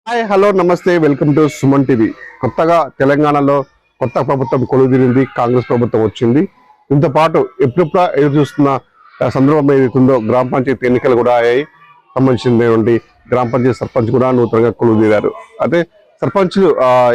Hi hello నమస్తే welcome to Suman TV. కొత్తగా తెలంగాణలో కొత్త ప్రభుత్వం కొలువుదీరింది. కాంగ్రెస్ ప్రభుత్వం వచ్చింది. దీంతో పాటు ఎప్పుడెప్పుడు ఎదురు చూస్తున్న సందర్భం ఏదైతుందో గ్రామ పంచాయతీ ఎన్నికలు కూడా అయ్యాయి. సంబంధించినటువంటి గ్రామ పంచాయతీ సర్పంచ్ కూడా నూతనంగా కొలువుదీరారు. అయితే సర్పంచ్లు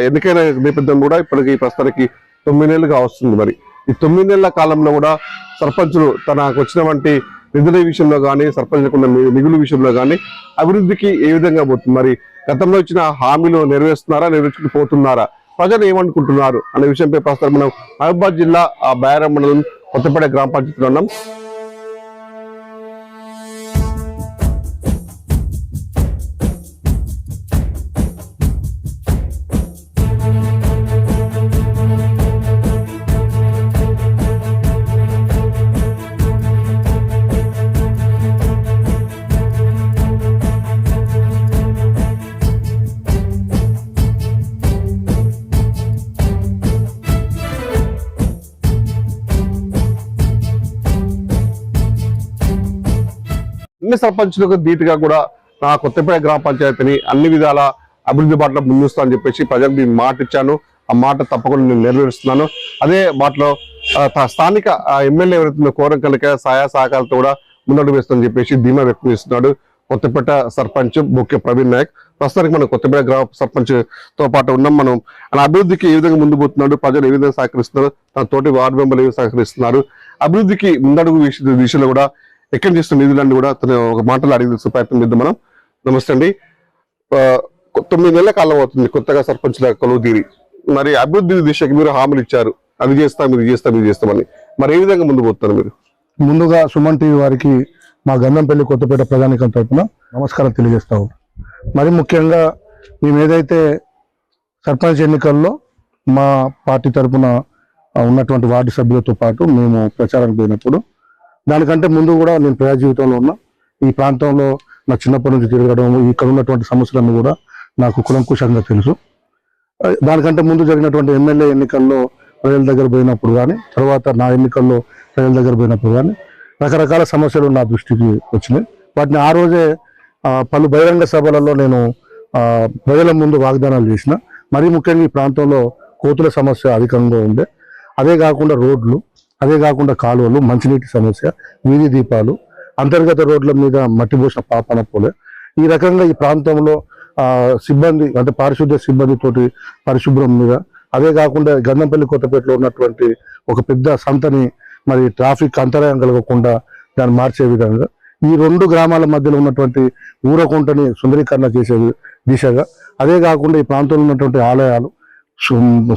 ఎన్నికైన నేపథ్యం కూడా ఇప్పటికి ప్రస్తుతానికి 9 నెలలుగా వస్తుంది. మరి ఈ 9 నెలల కాలంలో కూడా సర్పంచులు తనకు వచ్చినటువంటి నిధుల విషయంలో కానీ సర్పంచులకు ఉన్న మిగులు విషయంలో కానీ అభివృద్ధికి ఏ విధంగా పోతుంది, మరి గతంలో ఇచ్చిన హామీలు నెరవేరుస్తున్నారా, నెరవేర్చుకుపోతున్నారా, ప్రజలు ఏమనుకుంటున్నారు అనే విషయంపై ప్రస్తుతం మనం మహబూబాబాద్ జిల్లా బయారం మండలం కొత్తపేట గ్రామ పంచాయతీలో ఉన్నాం. అన్ని సర్పంచులకు ధీటుగా కూడా నా కొత్తపేట గ్రామ పంచాయతీని అన్ని విధాల అభివృద్ధి బాటలో ముందుస్తా అని చెప్పేసి ప్రజలకు నేను మాట ఇచ్చాను. ఆ మాట తప్పకుండా నేను నెరవేరుస్తున్నాను. అదే బాటలో స్థానిక ఎమ్మెల్యే ఎవరైతే కోరంకలక సహాయ సహకారాలతో కూడా ముందడుగు వేస్తుందని చెప్పేసి ధీమా వ్యక్తం చేస్తున్నాడు కొత్తపేట సర్పంచ్ ముఖ్య ప్రవీణ్ నాయక్. ప్రస్తుతానికి మనం కొత్తపేట గ్రామ సర్పంచ్ తో పాటు ఉన్నాం. మనం అభివృద్ధికి ఏ విధంగా ముందు పోతున్నాడు, ప్రజలు ఏ విధంగా సహకరిస్తున్నారు, తన తోటి వార్డు మెంబర్లు ఏ విధంగా సహకరిస్తున్నారు, అభివృద్ధికి ముందడుగు దిశలో కూడా ఎక్కడి చేస్తున్న నిధులన్నీ కూడా తను ఒక మాటలు అడిగి తెలుసు ప్రయత్నం చేద్దాం మనం. నమస్తే అండి. 9 నెలల కాలం అవుతుంది కొత్తగా సర్పంచ్ల కొలువు తీరి. మరి అభివృద్ధి దిశకి మీరు హామీలు ఇచ్చారు, అది చేస్తాం ఇది చేస్తాం ఇది చేస్తామని, మరి ఏ విధంగా ముందు పోతున్నారు మీరు? ముందుగా సుమన్ టీవీ వారికి మా గంధంపల్లి కొత్తపేట ప్రజానికం తరపున నమస్కారం తెలియజేస్తా ఉన్నాం. మరి ముఖ్యంగా మేము ఏదైతే సర్పంచ్ ఎన్నికల్లో మా పార్టీ తరఫున ఉన్నటువంటి వార్డు సభ్యులతో పాటు మేము ప్రచారానికి పోయినప్పుడు, దానికంటే ముందు కూడా నేను ప్రజా జీవితంలో ఉన్నా. ఈ ప్రాంతంలో నా చిన్నప్పటి నుంచి తిరగడం, ఇక్కడ ఉన్నటువంటి సమస్యలన్నీ కూడా నాకు కులంకుశంగా తెలుసు. దానికంటే ముందు జరిగినటువంటి ఎమ్మెల్యే ఎన్నికల్లో ప్రజల దగ్గర పోయినప్పుడు కానీ, తర్వాత నా ఎన్నికల్లో ప్రజల దగ్గర పోయినప్పుడు కానీ రకరకాల సమస్యలు నా దృష్టికి వచ్చినాయి. వాటిని ఆ రోజే పలు బహిరంగ సభలలో నేను ప్రజల ముందు వాగ్దానాలు చేసిన. మరీ ముఖ్యంగా ఈ ప్రాంతంలో కోతుల సమస్య అధికంగా ఉండే, అదే కాకుండా రోడ్లు, అదే కాకుండా కాలువలు, మంచినీటి సమస్య, వీధి దీపాలు, అంతర్గత రోడ్ల మీద మట్టి పోసిన పాపన పోలే. ఈ రకంగా ఈ ప్రాంతంలో సిబ్బంది అంటే పారిశుద్ధ్య సిబ్బందితోటి పరిశుభ్రం మీద, అదే కాకుండా గంధంపల్లి కొత్తపేటలో ఉన్నటువంటి ఒక పెద్ద సంతని మరి ట్రాఫిక్ అంతరాయం కలగకుండా దాన్ని మార్చే విధంగా, ఈ 2 గ్రామాల మధ్యలో ఉన్నటువంటి ఊరకుంటని సుందరీకరణ చేసే దిశగా, అదే కాకుండా ఈ ప్రాంతంలో ఉన్నటువంటి ఆలయాలు,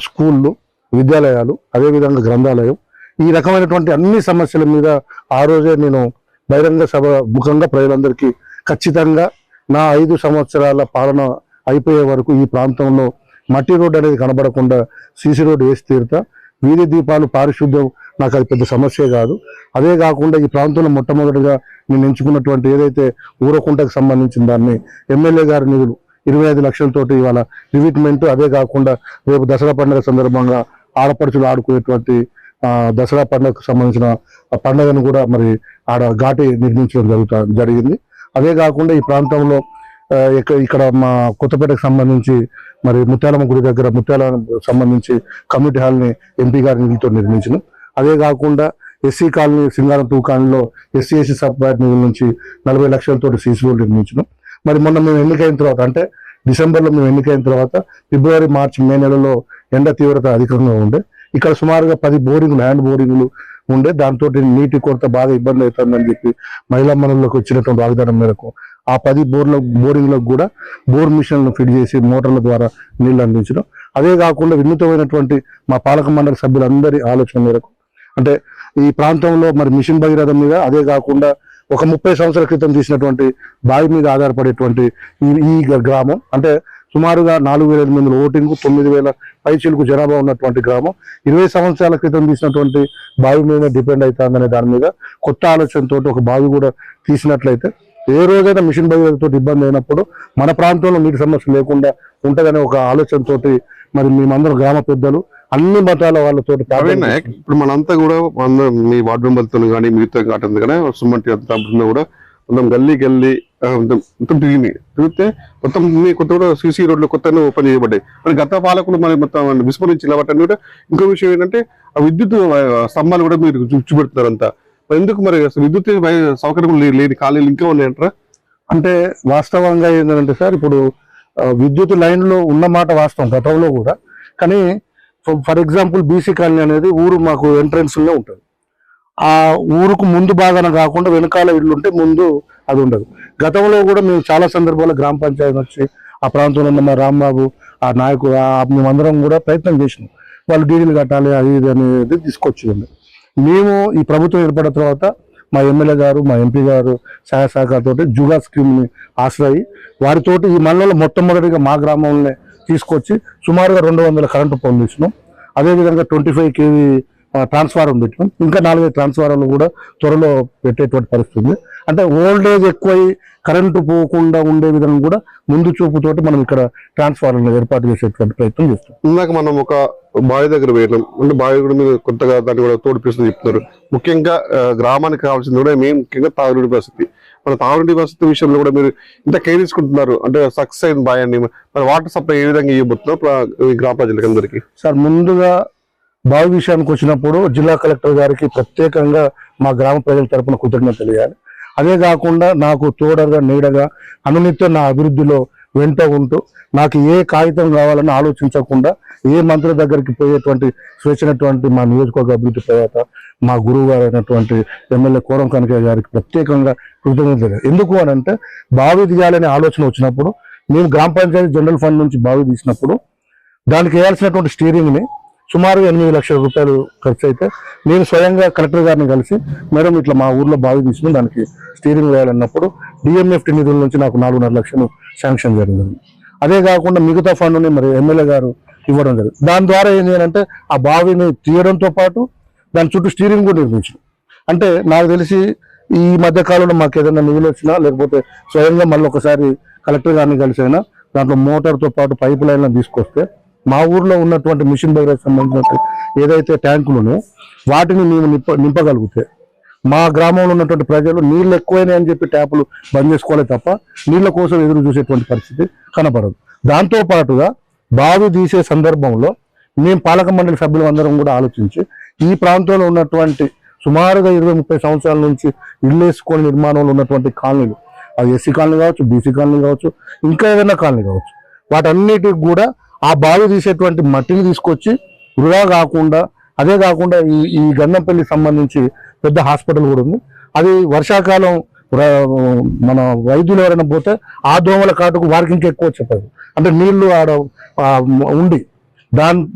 స్కూళ్ళు, విద్యాలయాలు, అదేవిధంగా గ్రంథాలయం, ఈ రకమైనటువంటి అన్ని సమస్యల మీద ఆ రోజే నేను బహిరంగ సభ ముఖంగా ప్రజలందరికీ ఖచ్చితంగా నా 5 సంవత్సరాల పాలన అయిపోయే వరకు ఈ ప్రాంతంలో మట్టి రోడ్డు అనేది కనబడకుండా సీసీ రోడ్డు వేసి తీరుతా. వీధి దీపాలు, పారిశుద్ధ్యం నాకు అది పెద్ద సమస్య కాదు. అదే కాకుండా ఈ ప్రాంతంలో మొట్టమొదటిగా నేను ఎంచుకున్నటువంటి ఏదైతే ఊరకుంటకు సంబంధించిన దాన్ని ఎమ్మెల్యే గారి నిధులు 25 లక్షలతోటి ఇవాళ రివిట్మెంట్, అదే కాకుండా రేపు దసరా పండుగ సందర్భంగా ఆడపడుచులు ఆడుకునేటువంటి దసరా పండుగకు సంబంధించిన పండుగను కూడా మరి ఆడ ఘాటి నిర్మించడం జరిగింది. అదే కాకుండా ఈ ప్రాంతంలో ఇక్కడ మా కొత్తపేటకు సంబంధించి మరి ముత్యాలమ్మ గుడి దగ్గర ముత్యాలకు సంబంధించి కమ్యూనిటీ హాల్ని ఎంపీ గారి నిధులతో నిర్మించడం. అదే కాకుండా ఎస్సీ కాలనీ సింగారం 2 కాలనీలో ఎస్సీ సబ్పార్ట్ నిధుల నుంచి 40 లక్షలతో సీసీ రోడ్లు నిర్మించడం. మరి మొన్న మేము ఎన్నికైన తర్వాత, అంటే డిసెంబర్లో మేము ఎన్నికైన తర్వాత ఫిబ్రవరి, మార్చి, మే నెలలో ఎండ తీవ్రత అధికంగా ఉండే. ఇక్కడ సుమారుగా 10 బోరింగ్లు, హ్యాండ్ బోరింగ్లు ఉండే. దాంతో నీటి కొరత బాగా ఇబ్బంది అవుతుందని చెప్పి మహిళా మండలిలోకి వచ్చినటువంటి వాగ్దానం మేరకు ఆ 10 బోరింగ్లకు కూడా బోర్ మిషన్లను ఫిట్ చేసి మోటార్ల ద్వారా నీళ్లు అందించడం. అదే కాకుండా వినూతమైనటువంటి మా పాలక మండలి సభ్యులందరి ఆలోచన మేరకు, అంటే ఈ ప్రాంతంలో మరి మిషన్ భగీరథ మీద, అదే కాకుండా ఒక 30 సంవత్సరాల క్రితం తీసినటువంటి బావి మీద ఆధారపడేటువంటి ఈ గ్రామం, అంటే సుమారుగా 4,800 ఓటింగ్, 9,000 పైచీలకు జనాభా ఉన్నటువంటి గ్రామం 20 సంవత్సరాల క్రితం తీసినటువంటి బావి మీద డిపెండ్ అవుతుందనే దాని మీద కొత్త ఆలోచనతో ఒక బావి కూడా తీసినట్లయితే ఏ రోజైనా మిషన్ భగీరథతో ఇబ్బంది అయినప్పుడు మన ప్రాంతంలో నీటి సమస్య లేకుండా ఉంటుందనే ఒక ఆలోచనతోటి మరి మేమందరం గ్రామ పెద్దలు అన్ని మతాల వాళ్ళతో. ఇప్పుడు మనంతా కూడా మీ వార్డు మెంబర్తో కానీ మిగతా కాటుంది కానీ సుమన్ టీవీ కూడా మొత్తం గల్లీ మొత్తం తిరిగితే మొత్తం కొత్త కూడా సీసీ రోడ్లు కొత్త ఓపెన్ చేయబడ్డాయి. మరి గత పాలకులు మరి మొత్తం విస్మరించి నిలబట్టని కూడా ఇంకో విషయం ఏంటంటే ఆ విద్యుత్ స్తంభాలు కూడా మీరు చూపెడుతున్నారు అంతా. మరి ఎందుకు మరి అసలు విద్యుత్ సౌకర్యం లేని కాలనీలు ఇంకా ఉన్నాయంటారా? అంటే వాస్తవంగా ఏంటంటే సార్, ఇప్పుడు విద్యుత్ లైన్లో ఉన్న మాట వాస్తవం గతంలో కూడా. కానీ ఫర్ ఎగ్జాంపుల్ బీసీ కాలనీ అనేది ఊరు మాకు ఎంట్రన్స్లో ఉంటుంది. ఆ ఊరుకు ముందు భాగాన కాకుండా వెనకాల ఇల్లు ఉంటే ముందు అది ఉండదు. గతంలో కూడా మేము చాలా సందర్భాల్లో గ్రామ పంచాయతీ వచ్చి ఆ ప్రాంతంలో ఉన్న మా రాంబాబు ఆ నాయకుడు మేమందరం కూడా ప్రయత్నం చేసినాం. వాళ్ళు డీడీలు కట్టాలి అది ఇది అనేది తీసుకొచ్చింది. మేము ఈ ప్రభుత్వం ఏర్పడిన తర్వాత మా ఎమ్మెల్యే గారు మా ఎంపీ గారు సహాయ సహకారంతో జుగా స్కీమ్ని ఆశ్రయి వారితోటి ఈ మండలంలో మొట్టమొదటిగా మా గ్రామంలో తీసుకొచ్చి సుమారుగా 200 కరెంటు పనులు ఇచ్చినాం. అదేవిధంగా 25 kV ట్రాన్స్ఫార్మర్ పెట్టినాం. ఇంకా 4 ట్రాన్స్ఫార్మర్లు కూడా త్వరలో పెట్టేటువంటి పరిస్థితి ఉంది. అంటే ఓల్డేజ్ ఎక్కువై కరెంటు పోకుండా ఉండే విధంగా కూడా ముందు చూపుతోటి మనం ఇక్కడ ట్రాన్స్ఫార్మర్లు ఏర్పాటు చేసేటువంటి ప్రయత్నం చేస్తాం. ఇందాక మనం ఒక బావి దగ్గర వేయడం అంటే బావి కూడా మీరు కొత్తగా దాన్ని కూడా తోడిపిస్తుంది చెప్తున్నారు. ముఖ్యంగా గ్రామానికి కావాల్సింది కూడా మేము ముఖ్యంగా తాగునీటి పరిస్థితి. మన తాగునీటి పరిస్థితి విషయంలో కూడా మీరు ఇంత కేర్ తీసుకుంటున్నారు అంటే సక్సెస్ అయిన బావి అని. మరి వాటర్ సప్లై ఏ విధంగా ఇవ్వబోతున్నారు గ్రామ ప్రజలకి అందరికీ? సార్, ముందుగా బావి విషయానికి వచ్చినప్పుడు జిల్లా కలెక్టర్ గారికి ప్రత్యేకంగా మా గ్రామ ప్రజల తరపున కృతజ్ఞత తెలియాలి. అదే కాకుండా నాకు తోడగా నీడగా అనునిత్యం నా అభివృద్ధిలో వెంట ఉంటూ నాకు ఏ కాగితం కావాలని ఆలోచించకుండా ఏ మంత్రుల దగ్గరికి పోయేటువంటి స్వేచ్ఛనటువంటి మా నియోజకవర్గ అభివృద్ధి ప్రదాత మా గురువు గారు అయినటువంటి ఎమ్మెల్యే కోరం కనకయ్య గారికి ప్రత్యేకంగా కృతజ్ఞత తెలియాలి. ఎందుకు అని అంటే బావి తీయాలనే ఆలోచన వచ్చినప్పుడు మేము గ్రామ పంచాయతీ జనరల్ ఫండ్ నుంచి బావి తీసినప్పుడు దానికి వేయాల్సినటువంటి స్టీరింగ్ని సుమారుగా 8 లక్షల రూపాయలు ఖర్చు అయితే నేను స్వయంగా కలెక్టర్ గారిని కలిసి మేడం ఇట్లా మా ఊర్లో బావి తీసుకుని దానికి స్టీరింగ్ వేయాలన్నప్పుడు డిఎంఎఫ్టి నిధుల నుంచి నాకు 4.5 లక్షలు శాంక్షన్ జరిగింది. అదే కాకుండా మిగతా ఫండ్ని మరి ఎమ్మెల్యే గారు ఇవ్వడం జరిగింది. దాని ద్వారా ఏంటి అంటే ఆ బావిని తీయడంతో పాటు దాని చుట్టూ స్టీరింగ్ కూడా నిర్మించాం. అంటే నాకు తెలిసి ఈ మధ్య కాలంలో మాకు ఏదైనా నిధులు వచ్చినా లేకపోతే స్వయంగా మళ్ళీ ఒకసారి కలెక్టర్ గారిని కలిసి అయినా దాంట్లో మోటార్తో పాటు పైప్ లైన్లను తీసుకొస్తే మా ఊర్లో ఉన్నటువంటి మిషన్ భగీరథ సంబంధించిన ఏదైతే ట్యాంకులు ఉన్నాయో వాటిని మేము నింపగలిగితే మా గ్రామంలో ఉన్నటువంటి ప్రజలు నీళ్ళు ఎక్కువైనాయి అని చెప్పి ట్యాపులు బంద్ చేసుకోవాలి తప్ప నీళ్ళ కోసం ఎదురు చూసేటువంటి పరిస్థితి కనపడదు. దాంతో పాటుగా బావి తీసే సందర్భంలో మేము పాలక మండలి సభ్యులు అందరం కూడా ఆలోచించి ఈ ప్రాంతంలో ఉన్నటువంటి సుమారుగా 20-30 సంవత్సరాల నుంచి ఇల్లు వేసుకొని నిర్మాణంలో ఉన్నటువంటి కాలనీలు, అది ఎస్సీ కాలనీ కావచ్చు, బీసీ కాలనీ కావచ్చు, ఇంకా ఏదైనా కాలనీ కావచ్చు, వాటన్నిటికి కూడా ఆ బావి తీసేటువంటి మట్టిని తీసుకొచ్చి వృధా కాకుండా, అదే కాకుండా ఈ గంధంపల్లికి సంబంధించి పెద్ద హాస్పిటల్ కూడా ఉంది. అది వర్షాకాలం మన వైద్యులు ఎవరైనా పోతే ఆ దోమల కాటుకు వారికి ఇంకా ఎక్కువ చెప్పదు. అంటే నీళ్లు ఆడ ఉండి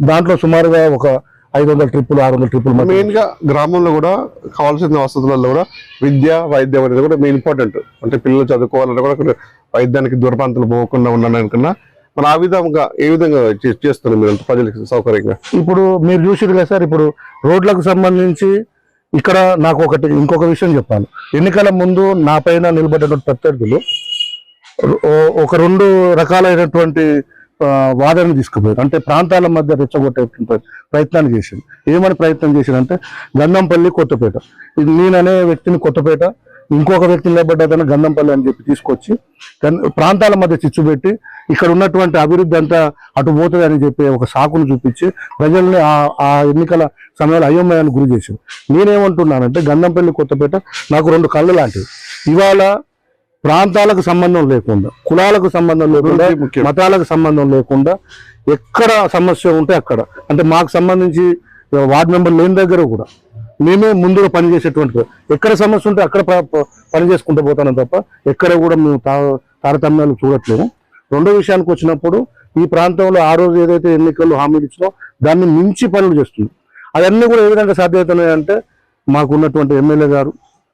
దాంట్లో సుమారుగా ఒక 500 ట్రిప్పులు 600 ట్రిప్పులు. మెయిన్ గా గ్రామంలో కూడా కావాల్సిన వసతులలో కూడా విద్య వైద్యం అనేది కూడా మెయిన్ ఇంపార్టెంట్. అంటే పిల్లలు చదువుకోవాలంటే కూడా వైద్యానికి దూరప్రాంతాలు పోకుండా ఉన్నాననుకున్నా మరి ఆ విధంగా ఏ విధంగా చేస్తున్నారు మీరు ప్రజలకు సౌకర్యంగా? ఇప్పుడు మీరు చూసారు కదా సార్, ఇప్పుడు రోడ్లకు సంబంధించి ఇక్కడ నాకు ఇంకొక విషయం చెప్పాలి. ఎన్నికల ముందు నా పైన నిలబడ్డటువంటి ప్రత్యర్థులు ఒక 2 రకాలైనటువంటి వాదనలు తీసుకుపోయారు. అంటే ప్రాంతాల మధ్య రెచ్చగొట్టే ప్రయత్నాన్ని చేసింది. ఏమని ప్రయత్నం చేసిందంటే గంధంపల్లి కొత్తపేట, నేననే వ్యక్తిని కొత్తపేట, ఇంకొక వ్యక్తి నిలబడ్డదన్న గంధంపల్లి అని చెప్పి తీసుకొచ్చి ప్రాంతాల మధ్య చిచ్చు పెట్టి ఇక్కడ ఉన్నటువంటి అభివృద్ధి అంతా అటు పోతుంది అని చెప్పి ఒక సాకును చూపించి ప్రజల్ని ఆ ఎన్నికల సమయంలో అయోమయాన్ని గురి చేసింది. నేనేమంటున్నానంటే గంధంపల్లి కొత్తపేట నాకు 2 కళ్ళు లాంటివి. ఇవాళ ప్రాంతాలకు సంబంధం లేకుండా, కులాలకు సంబంధం లేకుండా, మతాలకు సంబంధం లేకుండా ఎక్కడ సమస్య ఉంటే అక్కడ, అంటే మాకు సంబంధించి వార్డు మెంబర్ లేని దగ్గర కూడా మేమే ముందుగా పనిచేసేటువంటి, ఎక్కడ సమస్య ఉంటే అక్కడ పని చేసుకుంటూ పోతాను తప్ప ఎక్కడ కూడా మేము తారతమ్యాలు చూడట్లేము. రెండో విషయానికి వచ్చినప్పుడు ఈ ప్రాంతంలో ఆ రోజు ఏదైతే ఎన్నికల్లో హామీలు ఇచ్చినో దాన్ని మించి పనులు చేస్తుంది. అవన్నీ కూడా ఏ విధంగా సాధ్యమవుతున్నాయంటే మాకున్నటువంటి ఎమ్మెల్యే గారు,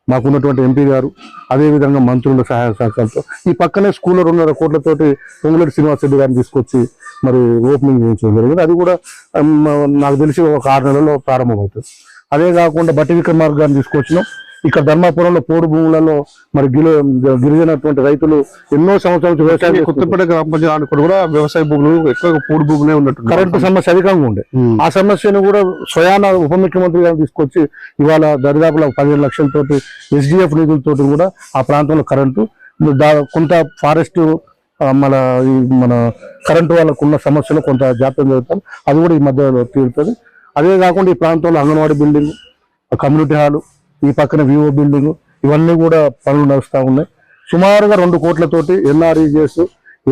మాకున్నటువంటి ఎంపీ గారు, అదేవిధంగా మంత్రుల సహాయ సహకారంతో ఈ పక్కనే స్కూల్లో 2.5 కోట్లతోటి పొంగులేటి శ్రీనివాస్ రెడ్డి గారిని తీసుకొచ్చి మరి ఓపెనింగ్ చేయించడం జరిగింది. అది కూడా నాకు తెలిసి ఒక 6 నెలల్లో ప్రారంభమవుతుంది. అదే కాకుండా బట్టి విక్రమార్క గారిని తీసుకొచ్చినాం. ఇక్కడ ధర్మాపురంలో పోడు భూములలో మరి గిరిజనటువంటి రైతులు ఎన్నో సంవత్సరాల నుంచి వ్యవసాయం చేస్తున్నారు. కొత్తపేట గ్రామ పంచాయతీ కూడా వ్యవసాయ భూములు ఎక్కువ పూడి భూములే ఉన్నట్టు కరెంటు సమస్య అధికంగా ఉండే. ఆ సమస్యను కూడా స్వయాన ఉప ముఖ్యమంత్రి గారు తీసుకొచ్చి ఇవాళ దరిదాపుల 15 లక్షలతోటి SDF నిధులతోటి కూడా ఆ ప్రాంతంలో కరెంటు కొంత ఫారెస్ట్ మన కరెంటు వాళ్ళకు ఉన్న సమస్యలు కొంత జాప్యం జరుగుతుంది. అది కూడా ఈ మధ్యలో తీరుతుంది. అదే కాకుండా ఈ ప్రాంతంలో అంగన్వాడీ బిల్డింగ్, కమ్యూనిటీ హాలు, ఈ పక్కన వివో బిల్డింగ్, ఇవన్నీ కూడా పనులు నడుస్తూ ఉన్నాయి. సుమారుగా 2 కోట్లతోటి NREGS,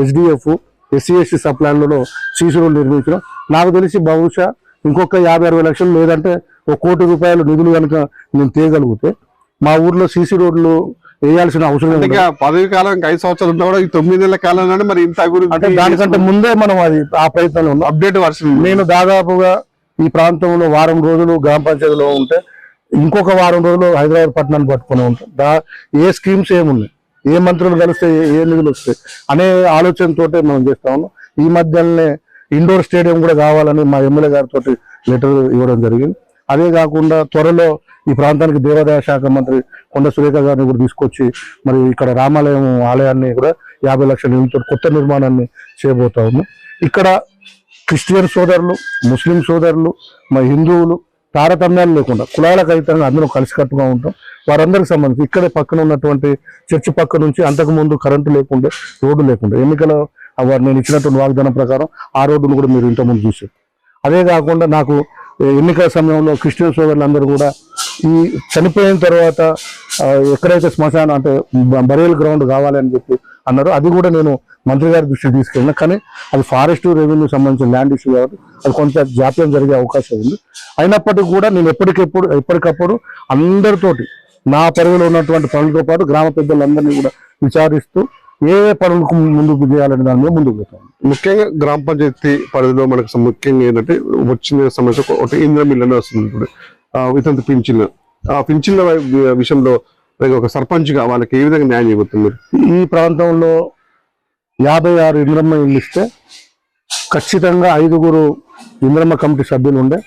SDF, SC/ST సప్లాన్లలో సీసీ రోడ్లు నిర్మించడం. నాకు తెలిసి బహుశా ఇంకొక 50-60 లక్షలు లేదంటే 1 కోటి రూపాయలు నిధులు కనుక నేను తీయగలిగితే మా ఊర్లో సీసీ రోడ్లు వేయాల్సిన అవసరం లేదు. పదవి కాలం 5 సంవత్సరాలు ఉన్నా కూడా ఈ 9 నెలల కాలంలోనే మరి ఇంత అంటే దానికంటే ముందే మనం అది ఆ ప్రయత్నంలో ఉన్నాం. అప్డేట్ వర్షన్ నేను దాదాపుగా ఈ ప్రాంతంలో వారం రోజులు గ్రామ పంచాయతీలో ఉంటే ఇంకొక వారం రోజులు హైదరాబాద్ పట్టణాన్ని పట్టుకుని ఉంటాం. ఏ స్కీమ్స్ ఏమున్నాయి, ఏ మంత్రులు కలిస్తే ఏ నిధులు వస్తాయి అనే ఆలోచనతో మనం చేస్తా ఉన్నాం. ఈ మధ్యనే ఇండోర్ స్టేడియం కూడా కావాలని మా ఎమ్మెల్యే గారితో లెటర్ ఇవ్వడం జరిగింది. అదే కాకుండా త్వరలో ఈ ప్రాంతానికి దేవాదాయ శాఖ మంత్రి కొండ సురేఖ గారిని కూడా తీసుకొచ్చి మరి ఇక్కడ రామాలయం ఆలయాన్ని కూడా 50 లక్షల నిధులతో కొత్త నిర్మాణాన్ని చేయబోతా ఉన్నాం. ఇక్కడ క్రిస్టియన్ సోదరులు, ముస్లిం సోదరులు, మా హిందువులు తారతమ్యాలు లేకుండా కులాలకు అతీతంగా అందరం కలిసికట్టుగా ఉంటాం. వారందరికి సంబంధించి ఇక్కడే పక్కన ఉన్నటువంటి చర్చి పక్క నుంచి అంతకుముందు కరెంటు లేకుండే, రోడ్డు లేకుండా ఎన్నికల నేను ఇచ్చినటువంటి వాగ్దానం ప్రకారం ఆ రోడ్డును కూడా మీరు ఇంతకుముందు చూసారు. అదే కాకుండా నాకు ఎన్నికల సమయంలో క్రిస్టియన్ సోదరులందరూ కూడా ఈ చనిపోయిన తర్వాత ఎక్కడైతే శ్మశానం అంటే బరియల్ గ్రౌండ్ కావాలని చెప్పి అన్నారు. అది కూడా నేను మంత్రి గారి దృష్టికి తీసుకెళ్ళినా, కానీ అది ఫారెస్ట్ రెవెన్యూ సంబంధించిన ల్యాండ్ ఇష్యూ కాబట్టి అది కొంత జాప్యం జరిగే అవకాశం ఉంది. అయినప్పటికీ కూడా నేను ఎప్పటికప్పుడు అందరితోటి నా పరిధిలో ఉన్నటువంటి పనులతో పాటు గ్రామ పెద్దలందరినీ కూడా విచారిస్తూ ఏ పనులకు ముందుకు చేయాలనే దాని మీద ముందుకు పోతాను. ముఖ్యంగా గ్రామ పంచాయతీ పరిధిలో మనకు ముఖ్యంగా ఏంటంటే వచ్చిన సమస్య ఒకటి ఇంద్రం ఇల్లు అని వస్తుంది. ఇప్పుడు వితంత పింఛన్లు, ఆ పింఛన్ల విషయంలో ఒక సర్పంచ్గా వాళ్ళకి ఏ విధంగా న్యాయం చేయబోతుంది? ఈ ప్రాంతంలో 56 ఇంద్రమ్మ ఇల్లు ఇస్తే ఖచ్చితంగా 5 ఇంద్రమ్మ కమిటీ సభ్యులు ఉండే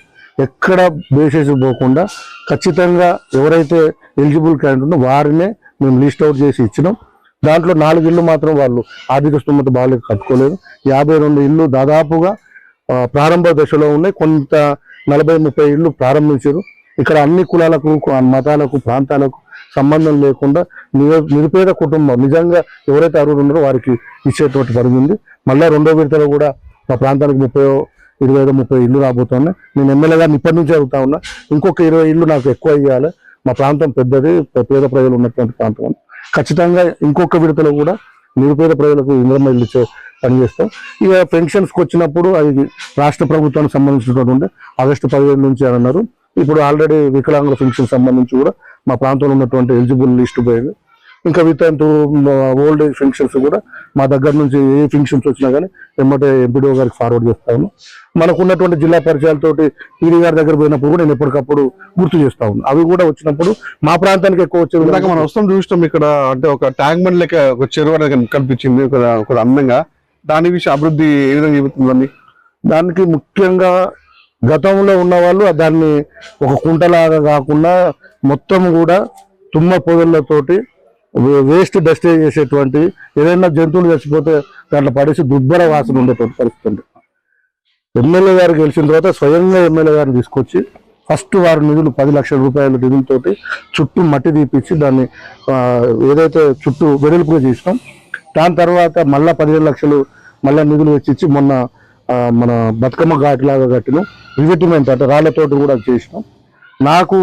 ఎక్కడ బేసేసి పోకుండా ఖచ్చితంగా ఎవరైతే ఎలిజిబుల్ క్యాండిడేట్ ఉందో వారినే మేము లిస్ట్ అవుట్ చేసి ఇచ్చినాం. దాంట్లో 4 ఇళ్ళు మాత్రం వాళ్ళు ఆర్థిక స్తోమత బాగాలేదు, కట్టుకోలేదు. 52 ఇళ్ళు దాదాపుగా ప్రారంభ దశలో ఉన్నాయి. కొంత 40-30 ఇళ్ళు ప్రారంభించారు. ఇక్కడ అన్ని కులాలకు, మతాలకు, ప్రాంతాలకు సంబంధం లేకుండా నిరుపేద కుటుంబం నిజంగా ఎవరైతే అర్హులు ఉన్నారో వారికి ఇచ్చేటువంటి పరిధి ఉంది. మళ్ళీ 2వ విడతలో కూడా మా ప్రాంతానికి 25-30 ఇళ్ళు రాబోతున్నాయి. నేను ఎమ్మెల్యే గారిని ఇప్పటి నుంచి అడుగుతా ఉన్నా, ఇంకొక 20 ఇళ్ళు నాకు ఎక్కువ ఇవ్వాలి. మా ప్రాంతం పెద్దది, పేద ప్రజలు ఉన్నటువంటి ప్రాంతం. ఖచ్చితంగా ఇంకొక విడతలో కూడా నిరుపేద ప్రజలకు ఇంద్రమ్మ ఇల్లు ఇచ్చే పనిచేస్తాం. ఇక పెన్షన్స్కి వచ్చినప్పుడు అది రాష్ట్ర ప్రభుత్వానికి సంబంధించినటువంటి ఆగస్టు 15 నుంచి అని అన్నారు. ఇప్పుడు ఆల్రెడీ వికలాంగుల పెన్షన్ సంబంధించి కూడా మా ప్రాంతంలో ఉన్నటువంటి ఎలిజిబుల్ లిస్టు పోయింది. ఇంకా విత్ ఓల్డ్ ఏజ్ పెన్షన్స్ కూడా మా దగ్గర నుంచి ఏ పెన్షన్స్ వచ్చినా కానీ వెంబటే ఎంపీడీఓ గారికి ఫార్వర్డ్ చేస్తాను. మనకు ఉన్నటువంటి జిల్లా పరిచయాలతోటి పీడీ గారి దగ్గర పోయినప్పుడు కూడా నేను ఎప్పటికప్పుడు గుర్తు చేస్తా ఉన్నాను. అవి కూడా వచ్చినప్పుడు మా ప్రాంతానికి ఎక్కువ వచ్చే విధంగా మనం వస్తాం చూస్తాం. ఇక్కడ అంటే ఒక ట్యాంక్ బండ్ లెక్క ఒక చెరువు అనేది కనిపించింది ఒక అందంగా. దాని విషయం అభివృద్ధి ఏ విధంగా చెబుతుందండి? దానికి ముఖ్యంగా గతంలో ఉన్న వాళ్ళు దాన్ని ఒక కుంటలాగా కాకుండా మొత్తం కూడా తుమ్మ పొదలతోటి వేస్ట్ డస్టేజ్ చేసేటువంటి ఏదైనా జంతువులు చచ్చిపోతే దాంట్లో పడేసి దుర్భర వాసన ఉండేటువంటి పరిస్థితి. ఎమ్మెల్యే గారు గెలిచిన తర్వాత స్వయంగా ఎమ్మెల్యే గారిని తీసుకొచ్చి ఫస్ట్ వారి నిధులు 10 లక్షల రూపాయల నిధులతోటి చుట్టూ మట్టి తీపిచ్చి దాన్ని ఏదైతే చుట్టూ వెడల్పుగా చేసినాం. దాని తర్వాత మళ్ళా 15 లక్షలు మళ్ళీ నిధులు వెచ్చిచ్చి మొన్న మన బతుకమ్మ ఘాట్లాగా కట్టినాం. రివిటిమెంట్ అంటే రాళ్లతోటి కూడా చేసినాం. నాకు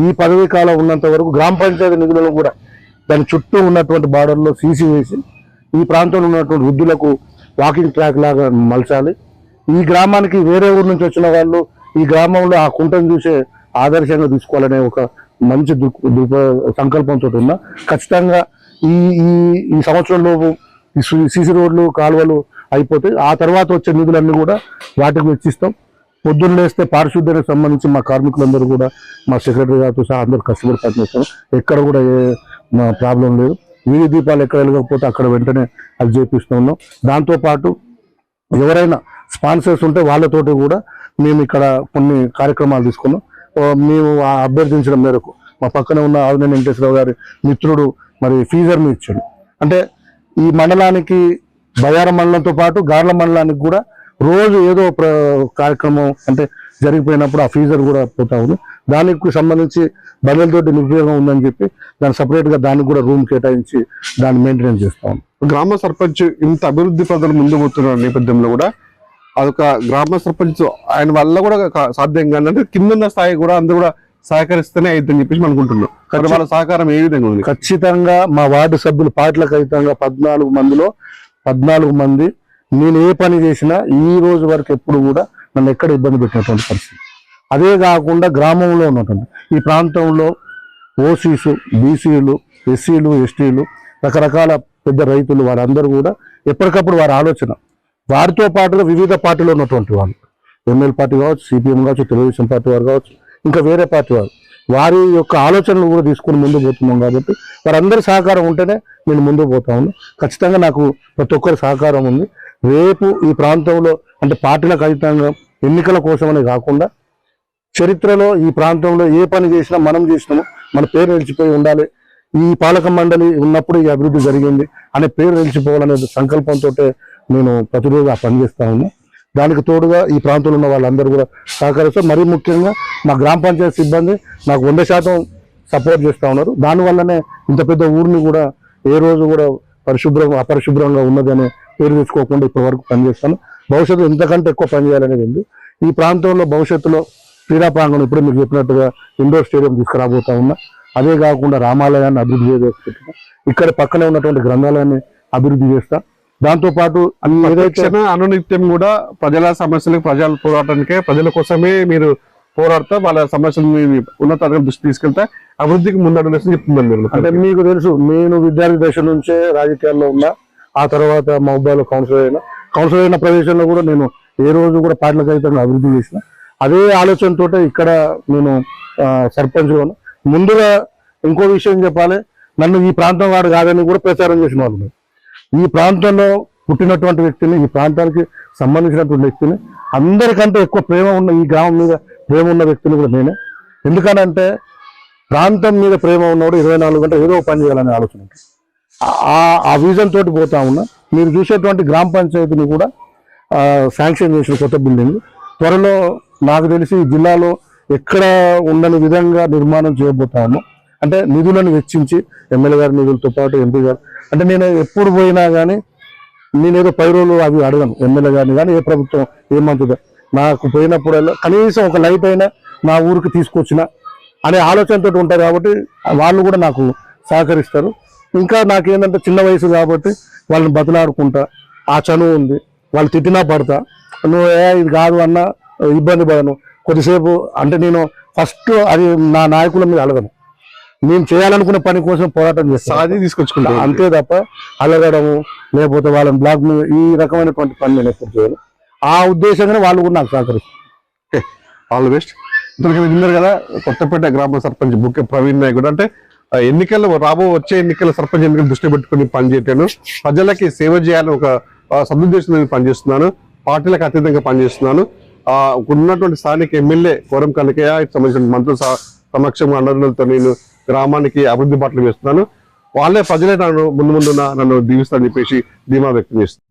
ఈ పదవీ కాలం ఉన్నంత వరకు గ్రామ పంచాయతీ నిధులను కూడా దాని చుట్టూ ఉన్నటువంటి బార్డర్లో సీసీ వేసి ఈ ప్రాంతంలో ఉన్నటువంటి వృద్ధులకు వాకింగ్ ట్రాక్ లాగా మలచాలి. ఈ గ్రామానికి వేరే ఊరు నుంచి వచ్చిన వాళ్ళు ఈ గ్రామంలో ఆ కుంటను చూసే ఆదర్శంగా తీసుకోవాలనే ఒక మంచి సంకల్పంతో ఉన్నా. ఖచ్చితంగా ఈ ఈ సంవత్సరంలోపు సీసీ రోడ్లు, కాలువలు అయిపోతాయి. ఆ తర్వాత వచ్చే నిధులన్నీ కూడా వాటికి వెచ్చిస్తాం. పొద్దున్న లేస్తే పారిశుద్ధ్యానికి సంబంధించి మా కార్మికులందరూ కూడా మా సెక్రటరీ గారితో సహా అందరూ కష్టపడి పనిచేస్తాం. ఎక్కడ కూడా ఏ ప్రాబ్లం లేదు. వీధి దీపాలు ఎక్కడ వెలగకపోతే అక్కడ వెంటనే అది చేపిస్తూ ఉన్నాం. దాంతోపాటు ఎవరైనా స్పాన్సర్స్ ఉంటే వాళ్ళతోటి కూడా మేము ఇక్కడ కొన్ని కార్యక్రమాలు తీసుకున్నాం. మేము అభ్యర్థించడం మేరకు మా పక్కన ఉన్న ఆవినేని వెంకటేశ్వరరావు గారి మిత్రుడు మరి ఫీజర్ మీ ఇచ్చాడు. అంటే ఈ మండలానికి బయారం మండలంతో పాటు గార్ల మండలానికి కూడా రోజు ఏదో కార్యక్రమం అంటే జరిగిపోయినప్పుడు ఆ ఫీజర్ కూడా పోతా ఉంది. దానికి సంబంధించి బండ్లతోటి నిరుపయోగం ఉందని చెప్పి దాన్ని సపరేట్గా దానికి కూడా రూమ్ కేటాయించి దాన్ని మెయింటెనెన్స్ చేస్తా ఉన్నాం. గ్రామ సర్పంచ్ ఇంత అభివృద్ధి పనులు ముందు పోతున్న నేపథ్యంలో కూడా అదొక గ్రామ సర్పంచ్ ఆయన వల్ల కూడా సాధ్యం కాదు. అంటే కింద స్థాయి కూడా అందరూ కూడా సహకరిస్తేనే అయిద్దని చెప్పేసి అనుకుంటున్నాం. వాళ్ళ సహకారం ఏ విధంగా ఉంది? ఖచ్చితంగా మా వార్డు సభ్యులు పార్టీలకు ఖచ్చితంగా 14 మందిలో 14 మంది నేను ఏ పని చేసినా ఈ రోజు వరకు ఎప్పుడు కూడా నన్ను ఎక్కడ ఇబ్బంది పెట్టినటువంటి పరిస్థితి. అదే కాకుండా గ్రామంలో ఉన్నటువంటి ఈ ప్రాంతంలో ఓసీస్, బీసీలు, ఎస్సీలు, ఎస్టీలు, రకరకాల పెద్ద రైతులు వారందరూ కూడా ఎప్పటికప్పుడు వారి ఆలోచన వారితో పాటుగా వివిధ పార్టీలో ఉన్నటువంటి వాళ్ళు, ఎంఎల్ పార్టీ కావచ్చు, సిపిఎం కావచ్చు, తెలుగుదేశం పార్టీ వారు కావచ్చు, ఇంకా వేరే పార్టీ వారు, వారి యొక్క ఆలోచనలు కూడా తీసుకుని ముందుకు పోతున్నాం. కాబట్టి వారందరి సహకారం ఉంటేనే నేను ముందుకు పోతా ఉన్నాను. ఖచ్చితంగా నాకు ప్రతి ఒక్కరి సహకారం ఉంది. రేపు ఈ ప్రాంతంలో అంటే పార్టీలకు అతీతంగా ఎన్నికల కోసమనే కాకుండా చరిత్రలో ఈ ప్రాంతంలో ఏ పని చేసినా మనం చేసినాము మన పేరు నిలిచిపోయి ఉండాలి, ఈ పాలక మండలి ఉన్నప్పుడు ఈ అభివృద్ధి జరిగింది అనే పేరు నిలిచిపోవాలనే సంకల్పంతో నేను ప్రతిరోజు ఆ పని చేస్తా ఉన్నా. దానికి తోడుగా ఈ ప్రాంతంలో ఉన్న వాళ్ళందరూ కూడా సహకరిస్తారు. మరీ ముఖ్యంగా మా గ్రామ పంచాయతీ సిబ్బంది నాకు 100% సపోర్ట్ చేస్తూ ఉన్నారు. దానివల్లనే ఇంత పెద్ద ఊరిని కూడా ఏ రోజు కూడా అపరిశుభ్రంగా ఉన్నదనే పేరు తెచ్చుకోకుండా ఇప్పటి వరకు పనిచేస్తాను. భవిష్యత్తు ఇంతకంటే ఎక్కువ పనిచేయాలనేది ఉంది. ఈ ప్రాంతంలో భవిష్యత్తులో క్రీడా ప్రాంగణం ఇప్పుడు మీకు చెప్పినట్టుగా ఇండోర్ స్టేడియం తీసుకురాబోతా ఉన్నా. అదే కాకుండా రామాలయాన్ని అభివృద్ధి చేసుకుంటున్నా. ఇక్కడ పక్కనే ఉన్నటువంటి గ్రంథాలయాన్ని అభివృద్ధి చేస్తా. దాంతోపాటు అనునిత్యం కూడా ప్రజల సమస్యలకు ప్రజల పోరాటానికే ప్రజల కోసమే మీరు పోరాడతా వాళ్ళ సమస్యలను ఉన్నతాధికారుల దృష్టి తీసుకెళ్తే అభివృద్ధికి ముందడుగు చెప్తుందని మీరు. అంటే మీకు తెలుసు నేను విద్యార్థి దశ నుంచే రాజకీయాల్లో ఉన్నా. ఆ తర్వాత మహబూబాలో కౌన్సిలర్ అయిన ప్రదేశంలో కూడా నేను ఏ రోజు కూడా పార్టీలకు అతీతంగా అభివృద్ధి చేసిన. అదే ఆలోచనతో ఇక్కడ నేను సర్పంచ్ ముందుగా ఇంకో విషయం చెప్పాలి, నన్ను ఈ ప్రాంతం వాడు కాదని కూడా ప్రచారం చేసిన వాళ్ళు. ఈ ప్రాంతంలో పుట్టినటువంటి వ్యక్తిని, ఈ ప్రాంతానికి సంబంధించినటువంటి వ్యక్తిని, అందరికంటే ఎక్కువ ప్రేమ ఉన్న ఈ గ్రామం మీద ప్రేమ ఉన్న వ్యక్తిని కూడా నేనే. ఎందుకనంటే ప్రాంతం మీద ప్రేమ ఉన్నవాడు 24 గంటలు ఏదో పని చేయాలనే ఆలోచన ఉంటుంది. ఆ విజన్ తోటి పోతా ఉన్నా. మీరు చూసేటువంటి గ్రామ పంచాయతీని కూడా శాంక్షన్ చేసిన కొత్త బిల్డింగ్ త్వరలో నాకు తెలిసి జిల్లాలో ఎక్కడ ఉండని విధంగా నిర్మాణం చేయబోతా ఉన్నాం. అంటే నిధులను వెచ్చించి ఎమ్మెల్యే గారి నిధులతో పాటు ఎంపీ గారు, అంటే నేను ఎప్పుడు పోయినా కానీ నేనేదో 10 రోజులు అవి అడగను ఎమ్మెల్యే గారిని కానీ ఏ ప్రభుత్వం ఏమంటుందో. నాకు పోయినప్పుడల్లా కనీసం ఒక లైట్ అయినా నా ఊరికి తీసుకొచ్చిన అనే ఆలోచనతో ఉంటారు. కాబట్టి వాళ్ళు కూడా నాకు సహకరిస్తారు. ఇంకా నాకేంటంటే చిన్న వయసు కాబట్టి వాళ్ళని బతులాడుకుంటా, ఆ చనువు ఉంది, వాళ్ళు తిట్టినా పడతా, నువ్వు ఇది కాదు అన్న ఇబ్బంది పడను కొద్దిసేపు. అంటే నేను ఫస్ట్ అది నా నాయకుల మీద అడగను, నేను చేయాలనుకున్న పని కోసం పోరాటం చేస్తాను తీసుకొచ్చుకుంటా అంతే తప్ప అలగడము లేకపోతే వాళ్ళని బ్లాక్ మీద ఈ రకమైనటువంటి పని నేను ఎప్పుడు చేయను. ఆ ఉద్దేశంగానే వాళ్ళు కూడా నాకు సహకరిస్తారు. All the best. విన్నారు కదా కొత్తపేట గ్రామ సర్పంచ్ బుక్కే ప్రవీణ్ నాయకుడు. అంటే ఎన్నికల్లో వచ్చే ఎన్నికల సర్పంచ్ ఎన్నికలు దృష్టి పెట్టుకుని పనిచేయటాను, ప్రజలకి సేవ చేయాలని ఒక సదుద్దేశంతో పనిచేస్తున్నాను, పార్టీలకు అతీతంగా పనిచేస్తున్నాను. ఉన్నటువంటి స్థానిక ఎమ్మెల్యే కోరం కనకయ్య సంబంధించిన మంత్రుల సమక్షంగా అండదండలతో నేను గ్రామానికి అభివృద్ధి బాటలు వేస్తున్నాను. వాళ్ళే ప్రజలే నన్ను ముందు నన్ను దీవిస్తారని చెప్పేసి ధీమా వ్యక్తం చేస్తున్నాను.